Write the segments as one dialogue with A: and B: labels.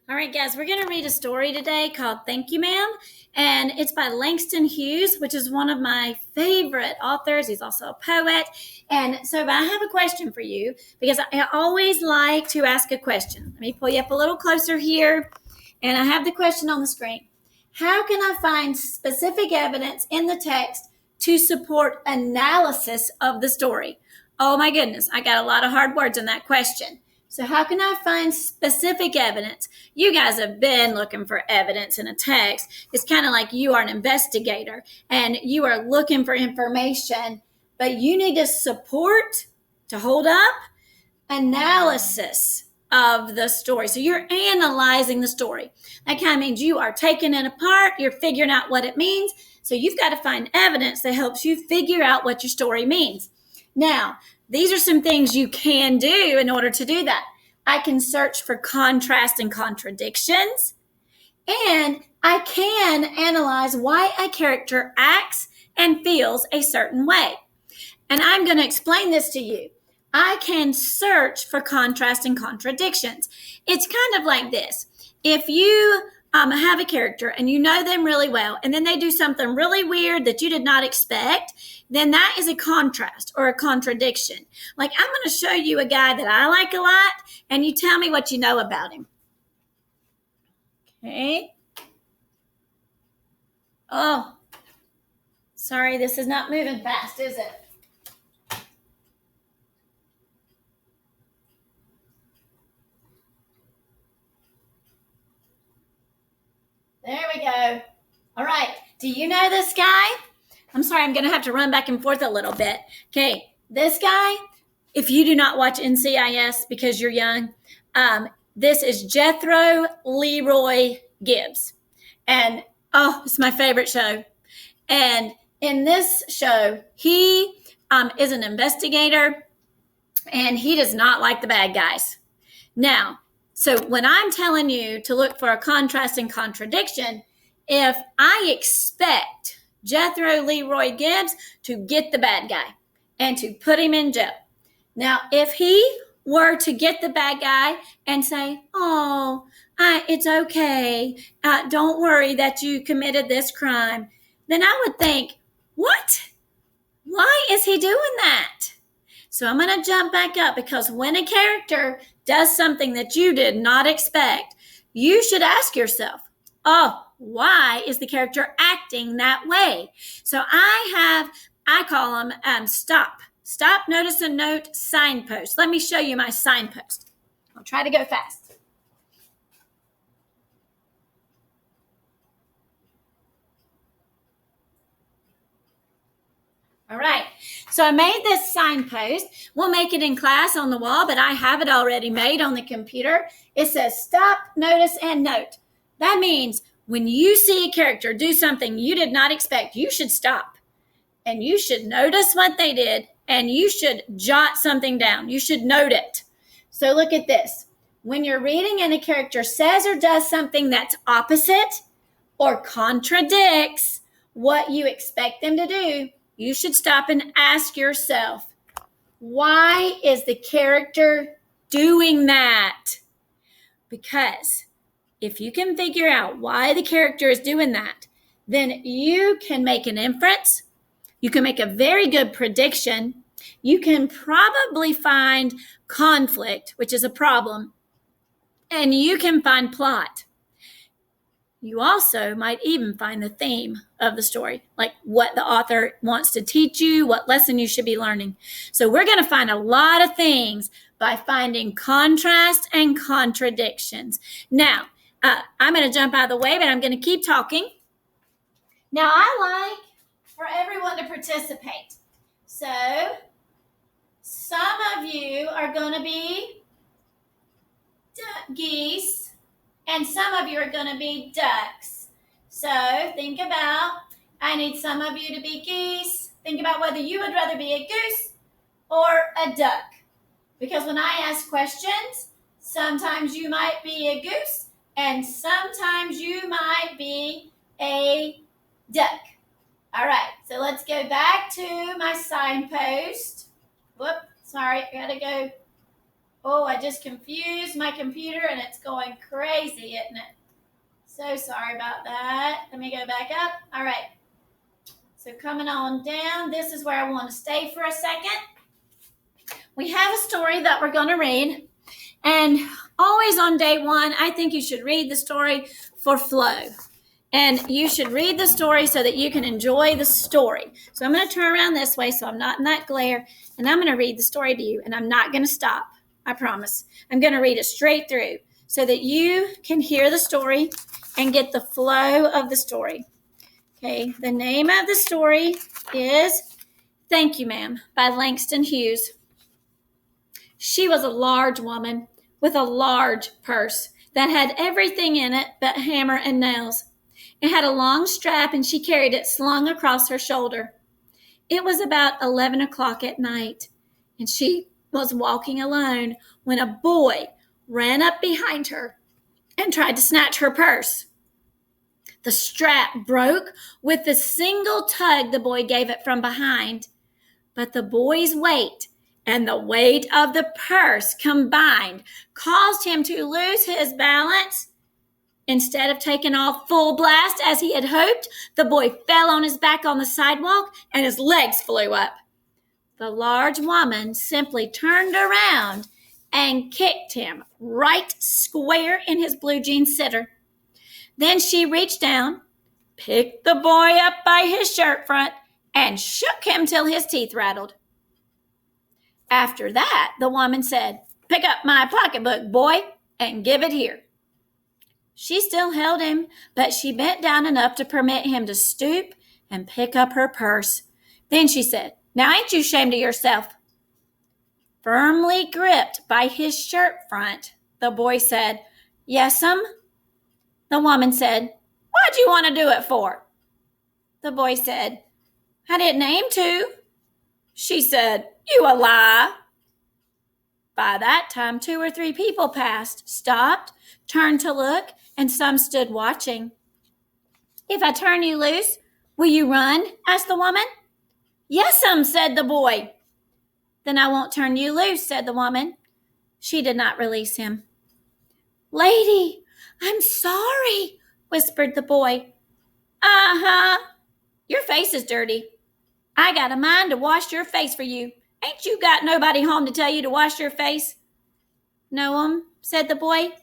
A: All right, guys, we're going to read a story today called Thank You, Ma'am. And it's by Langston Hughes, which is one of my favorite authors. He's also a poet. And so I have a question for you because I always like to ask a question. Let me pull you up a little closer here. And I have the question on the screen. How can I find specific evidence in the text to support analysis of the story? Oh my goodness, I got a lot of hard words in that question. So how can I find specific evidence? You guys have been looking for evidence in a text. It's kind of like you are an investigator and you are looking for information, but you need to support, to hold up, analysis of the story. So you're analyzing the story. That kind of means you are taking it apart, you're figuring out what it means. So you've got to find evidence that helps you figure out what your story means. Now, these are some things you can do in order to do that. I can search for contrast and contradictions, and I can analyze why a character acts and feels a certain way. And I'm going to explain this to you. I can search for contrast and contradictions. It's kind of like this. If you have a character and you know them really well, and then they do something really weird that you did not expect, then that is a contrast or a contradiction. Like, I'm going to show you a guy that I like a lot, and you tell me what you know about him. Okay. Oh, sorry, this is not moving fast, is it? There we go. All right. Do you know this guy? I'm sorry, I'm going to have to run back and forth a little bit. Okay. This guy, if you do not watch NCIS because you're young, this is Jethro Leroy Gibbs. And it's my favorite show. And in this show, he is an investigator and he does not like the bad guys. Now, so when I'm telling you to look for a contrast and contradiction, if I expect Jethro Leroy Gibbs to get the bad guy and to put him in jail. Now, if he were to get the bad guy and say, it's okay, don't worry that you committed this crime, then I would think, what? Why is he doing that? So I'm going to jump back up because when a character does something that you did not expect, you should ask yourself, why is the character acting that way? So I call them stop, notice, and note signpost. Let me show you my signpost. I'll try to go fast. All right, so I made this signpost. We'll make it in class on the wall, but I have it already made on the computer. It says stop, notice, and note. That means when you see a character do something you did not expect, you should stop. And you should notice what they did, and you should jot something down. You should note it. So look at this. When you're reading and a character says or does something that's opposite or contradicts what you expect them to do, you should stop and ask yourself, why is the character doing that? Because if you can figure out why the character is doing that, then you can make an inference. You can make a very good prediction. You can probably find conflict, which is a problem, and you can find plot. You also might even find the theme of the story, like what the author wants to teach you, what lesson you should be learning. So we're going to find a lot of things by finding contrast and contradictions. Now, I'm going to jump out of the way, but I'm going to keep talking. Now, I like for everyone to participate. So some of you are going to be geese, and some of you are going to be ducks. So think about, I need some of you to be geese. Think about whether you would rather be a goose or a duck. Because when I ask questions, sometimes you might be a goose and sometimes you might be a duck. All right, so let's go back to my signpost. Whoop, sorry, I gotta go Oh, I just confused my computer and it's going crazy, isn't it? So sorry about that. Let me go back up. All right. So coming on down, this is where I want to stay for a second. We have a story that we're going to read. And always on day one, I think you should read the story for flow. And you should read the story so that you can enjoy the story. So I'm going to turn around this way so I'm not in that glare. And I'm going to read the story to you. And I'm not going to stop. I promise. I'm going to read it straight through so that you can hear the story and get the flow of the story. Okay, the name of the story is Thank You, Ma'am by Langston Hughes. She was a large woman with a large purse that had everything in it but hammer and nails. It had a long strap and she carried it slung across her shoulder. It was about 11 o'clock at night and she was walking alone when a boy ran up behind her and tried to snatch her purse. The strap broke with the single tug the boy gave it from behind, but the boy's weight and the weight of the purse combined caused him to lose his balance. Instead of taking off full blast as he had hoped, the boy fell on his back on the sidewalk and his legs flew up. The large woman simply turned around and kicked him right square in his blue jean sitter. Then she reached down, picked the boy up by his shirt front, and shook him till his teeth rattled. After that, the woman said, "Pick up my pocketbook, boy, and give it here." She still held him, but she bent down enough to permit him to stoop and pick up her purse. Then she said, "Now ain't you ashamed of yourself?" Firmly gripped by his shirt front, the boy said, "Yes'm." The woman said, "What'd you want to do it for?" The boy said, "I didn't aim to." She said, "You a lie." By that time, 2 or 3 people passed, stopped, turned to look, and some stood watching. "If I turn you loose, will you run?" asked the woman. "Yes'm," said the boy. "Then I won't turn you loose," said the woman. She did not release him. "Lady, I'm sorry," whispered the boy. "Uh-huh. Your face is dirty. I got a mind to wash your face for you. Ain't you got nobody home to tell you to wash your face?" "No'm," said the boy.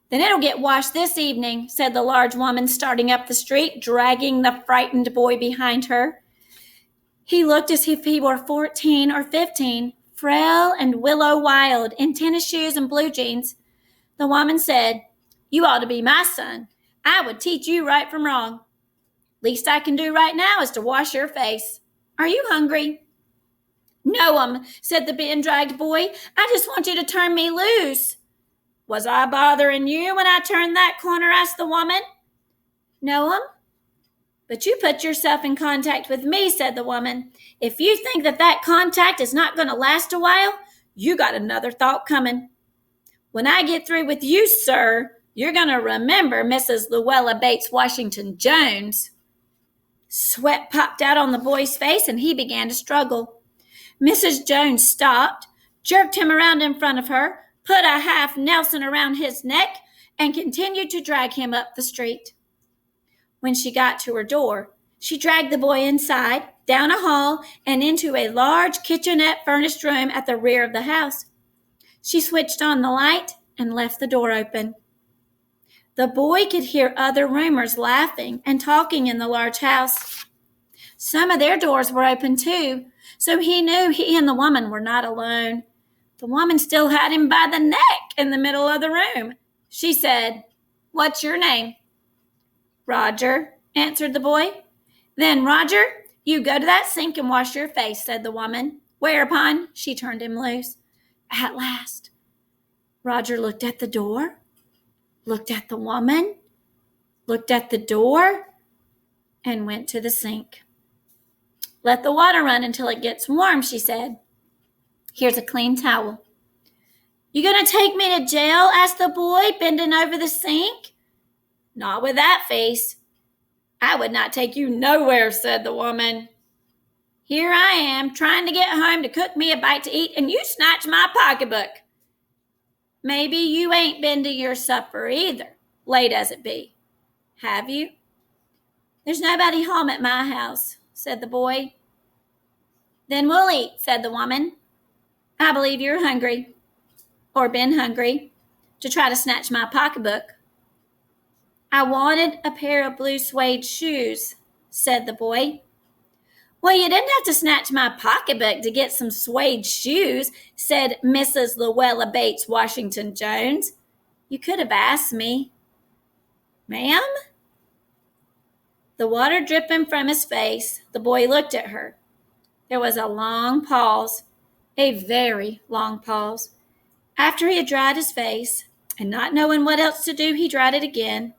A: "Then it'll get washed this evening," said the large woman, starting up the street, dragging the frightened boy behind her. He looked as if he were 14 or 15, frail and willow-wild, in tennis shoes and blue jeans. The woman said, "You ought to be my son. I would teach you right from wrong. Least I can do right now is to wash your face. Are you hungry?" "No'm," said the being-dragged boy. "I just want you to turn me loose." "Was I bothering you when I turned that corner?" asked the woman. "No'm." "But you put yourself in contact with me," said the woman. "If you think that contact is not going to last a while, you got another thought coming. When I get through with you, sir, you're going to remember Mrs. Luella Bates Washington Jones." Sweat popped out on the boy's face and he began to struggle. Mrs. Jones stopped, jerked him around in front of her, put a half Nelson around his neck, and continued to drag him up the street. When she got to her door, she dragged the boy inside, down a hall, and into a large kitchenette furnished room at the rear of the house. She switched on the light and left the door open. The boy could hear other roomers laughing and talking in the large house. Some of their doors were open too, so he knew he and the woman were not alone. The woman still had him by the neck in the middle of the room. She said, "What's your name?" "Roger," answered the boy. "Then, Roger, you go to that sink and wash your face," said the woman, whereupon she turned him loose. At last, Roger looked at the door, looked at the woman, looked at the door, and went to the sink. "Let the water run until it gets warm," she said. "Here's a clean towel." "You gonna take me to jail?" asked the boy, bending over the sink. "Not with that face." "I would not take you nowhere," said the woman. "Here I am, trying to get home to cook me a bite to eat, and you snatch my pocketbook." Maybe you ain't been to your supper either, late as it be. Have you? There's nobody home at my house, said the boy. Then we'll eat, said the woman. I believe you're hungry, or been hungry, to try to snatch my pocketbook. I wanted a pair of blue suede shoes, said the boy. Well, you didn't have to snatch my pocketbook to get some suede shoes, said Mrs. Luella Bates Washington Jones. You could have asked me. Ma'am? The water dripping from his face, the boy looked at her. There was a long pause, a very long pause. After he had dried his face, and not knowing what else to do, he dried it again.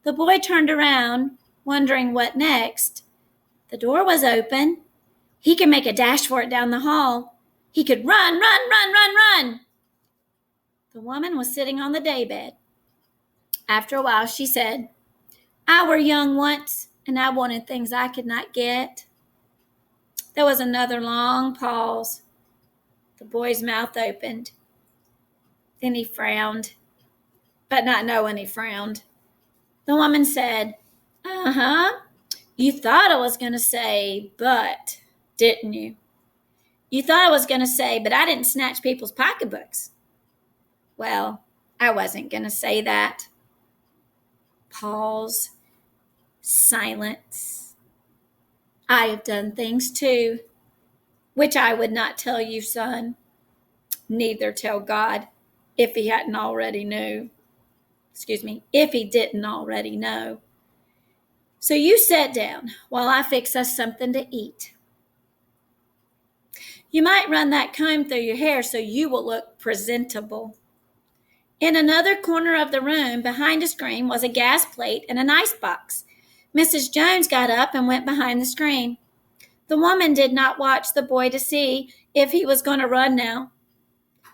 A: The boy turned around, wondering what next. The door was open. He could make a dash for it down the hall. He could run, run, run, run, run. The woman was sitting on the daybed. After a while, she said, I were young once, and I wanted things I could not get. There was another long pause. The boy's mouth opened. Then he frowned, but not knowing he frowned. The woman said, You thought I was going to say, but, didn't you? You thought I was going to say, but I didn't snatch people's pocketbooks. Well, I wasn't going to say that. Pause. Silence. I have done things too, which I would not tell you, son. Neither tell God, if he hadn't already knew. If he didn't already know. So you sit down while I fix us something to eat. You might run that comb through your hair so you will look presentable. In another corner of the room, behind a screen, was a gas plate and an icebox. Mrs. Jones got up and went behind the screen. The woman did not watch the boy to see if he was going to run now,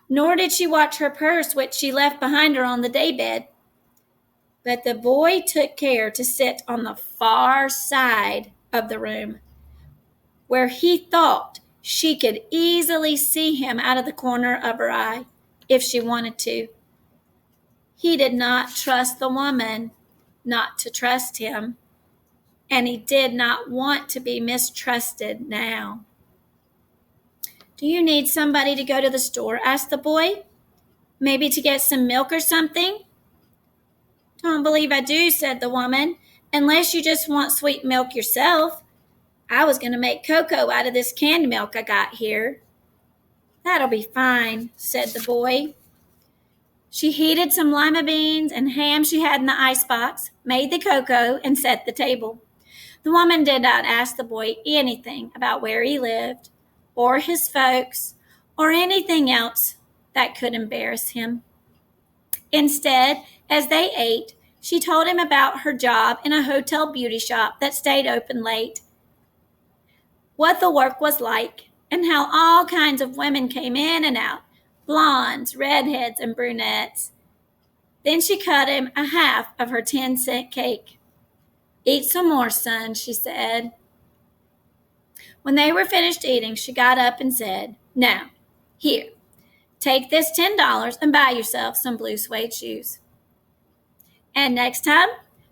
A: nor did she watch her purse, which she left behind her on the daybed. But the boy took care to sit on the far side of the room, where he thought she could easily see him out of the corner of her eye if she wanted to. He did not trust the woman not to trust him, and he did not want to be mistrusted now. Do you need somebody to go to the store? Asked the boy. Maybe to get some milk or something? Don't believe I do, said the woman, unless you just want sweet milk yourself. I was going to make cocoa out of this canned milk I got here. That'll be fine, said the boy. She heated some lima beans and ham she had in the icebox, made the cocoa, and set the table. The woman did not ask the boy anything about where he lived, or his folks, or anything else that could embarrass him. Instead, as they ate, she told him about her job in a hotel beauty shop that stayed open late, what the work was like, and how all kinds of women came in and out, blondes, redheads, and brunettes. Then she cut him a half of her 10-cent cake. Eat some more, son, she said. When they were finished eating, she got up and said, Now, here, take this $10 and buy yourself some blue suede shoes. And next time,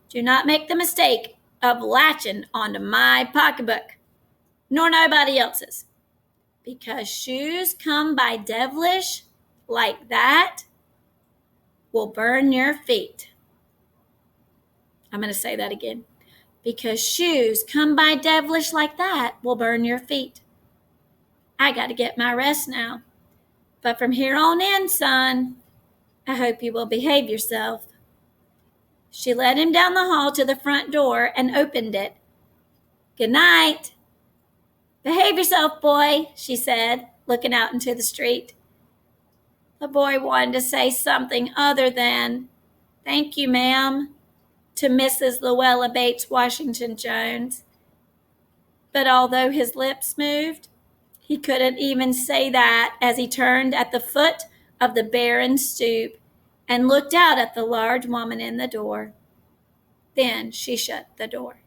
A: do not make the mistake of latching onto my pocketbook, nor nobody else's, because shoes come by devilish like that will burn your feet. I'm going to say that again. Because shoes come by devilish like that will burn your feet. I got to get my rest now. But from here on in, son, I hope you will behave yourself. She led him down the hall to the front door and opened it. Good night. Behave yourself, boy, she said, looking out into the street. The boy wanted to say something other than, Thank you, ma'am, to Mrs. Luella Bates Washington Jones. But although his lips moved, he couldn't even say that as he turned at the foot of the barren stoop and looked out at the large woman in the door. Then she shut the door.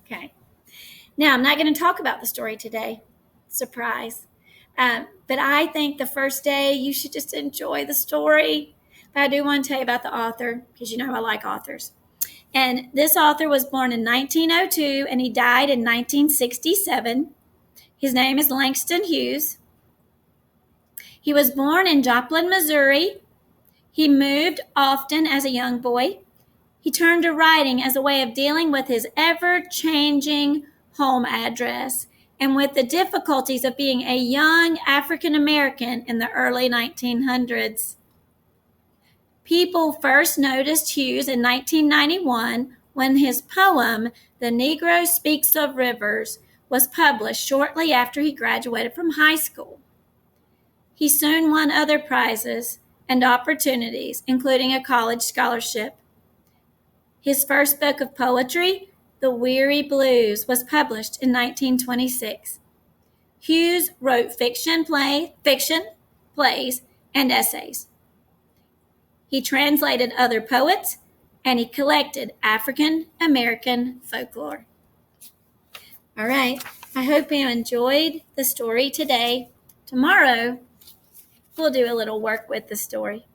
A: Okay. Now, I'm not going to talk about the story today. Surprise. But I think the first day you should just enjoy the story. But I do want to tell you about the author because you know I like authors. And this author was born in 1902 and he died in 1967. His name is Langston Hughes. He was born in Joplin, Missouri. He moved often as a young boy. He turned to writing as a way of dealing with his ever-changing home address and with the difficulties of being a young African American in the early 1900s. People first noticed Hughes in 1991 when his poem, The Negro Speaks of Rivers, was published shortly after he graduated from high school. He soon won other prizes and opportunities, including a college scholarship. His first book of poetry, The Weary Blues, was published in 1926. Hughes wrote fiction, plays, and essays. He translated other poets, and he collected African American folklore. All right, I hope you enjoyed the story today. Tomorrow, we'll do a little work with the story.